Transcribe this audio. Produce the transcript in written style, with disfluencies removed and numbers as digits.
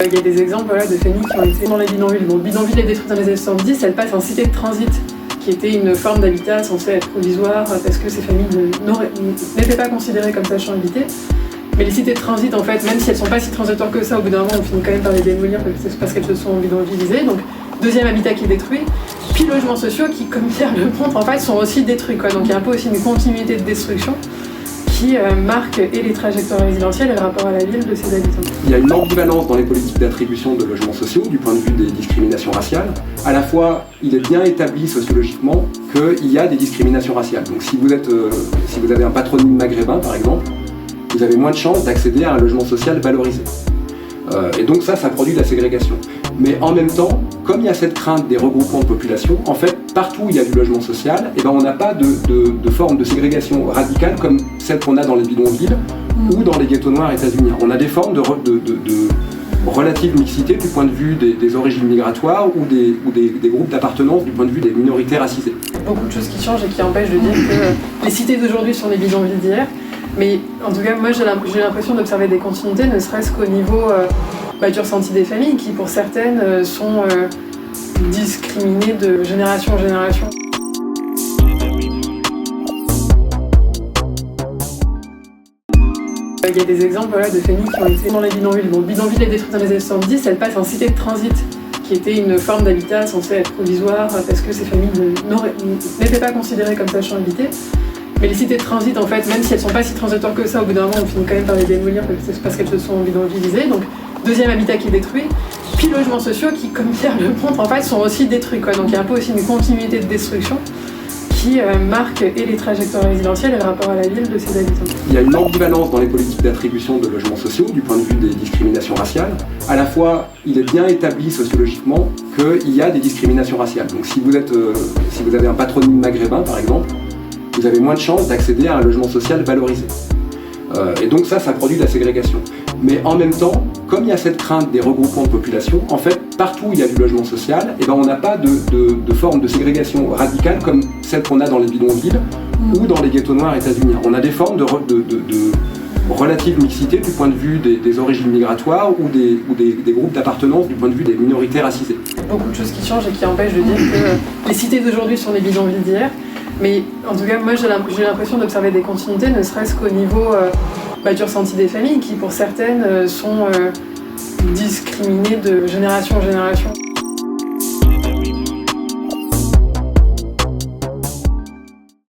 Il y a des exemples de familles qui ont été dans les bidonvilles. Bon, bidonville est détruite dans les années 70, elle passe en cité de transit, qui était une forme d'habitat censée être provisoire parce que ces familles n'étaient pas considérées comme sachant habiter. Mais les cités de transit, en fait, même si elles ne sont pas si transitoires que ça, au bout d'un moment, on finit quand même par les démolir parce qu'elles se sont bidonvillisées. Donc, deuxième habitat qui est détruit. Puis logements sociaux qui, comme Pierre le montre, en fait, sont aussi détruits, quoi. Donc il y a un peu aussi une continuité de destruction qui marque et les trajectoires résidentielles et le rapport à la ville de ses habitants. Il y a une ambivalence dans les politiques d'attribution de logements sociaux du point de vue des discriminations raciales. À la fois, il est bien établi sociologiquement qu'il y a des discriminations raciales. Donc si vous avez un patronyme maghrébin, par exemple, vous avez moins de chances d'accéder à un logement social valorisé. Et donc ça produit de la ségrégation. Mais en même temps, comme il y a cette crainte des regroupements de population, en fait, partout où il y a du logement social, on n'a pas de forme de ségrégation radicale comme celle qu'on a dans les bidonvilles ou dans les ghettos noirs états-uniens. On a des formes de relative mixité du point de vue des origines migratoires ou des groupes d'appartenance du point de vue des minorités racisées. Beaucoup de choses qui changent et qui empêchent de dire que les cités d'aujourd'hui sont les bidonvilles d'hier. Mais en tout cas, moi j'ai l'impression d'observer des continuités, ne serait-ce qu'au niveau du ressenti des familles, qui pour certaines sont discriminées de génération en génération. Il y a des exemples de familles qui ont été dans les bidonvilles. Bon, bidonville est détruite dans les années 70, elle passe en cité de transit, qui était une forme d'habitat censée être provisoire parce que ces familles n'étaient pas considérées comme sachant habiter. Mais les cités de transit, en fait, même si elles ne sont pas si transitoires que ça, au bout d'un moment, on finit quand même par les démolir parce qu'elles se sont bidonvillisées. Donc, deuxième habitat qui est détruit. Puis logements sociaux qui, comme Pierre le montre, en fait, sont aussi détruits, quoi. Donc, il y a un peu aussi une continuité de destruction qui marque et les trajectoires résidentielles et le rapport à la ville de ses habitants. Il y a une ambivalence dans les politiques d'attribution de logements sociaux du point de vue des discriminations raciales. À la fois, il est bien établi sociologiquement qu'il y a des discriminations raciales. Donc, si vous avez un patronyme maghrébin, par exemple, vous avez moins de chances d'accéder à un logement social valorisé. Et donc ça produit de la ségrégation. Mais en même temps, comme il y a cette crainte des regroupements de population, en fait, partout où il y a du logement social, on n'a pas de forme de ségrégation radicale comme celle qu'on a dans les bidonvilles ou dans les ghettos noirs états-uniens. On a des formes de relative mixité du point de vue des origines migratoires ou des groupes d'appartenance du point de vue des minorités racisées. Beaucoup de choses qui changent et qui empêchent de dire que les cités d'aujourd'hui sont les bidonvilles d'hier. Mais en tout cas, moi j'ai l'impression d'observer des continuités, ne serait-ce qu'au niveau du ressenti des familles, qui pour certaines sont discriminées de génération en génération.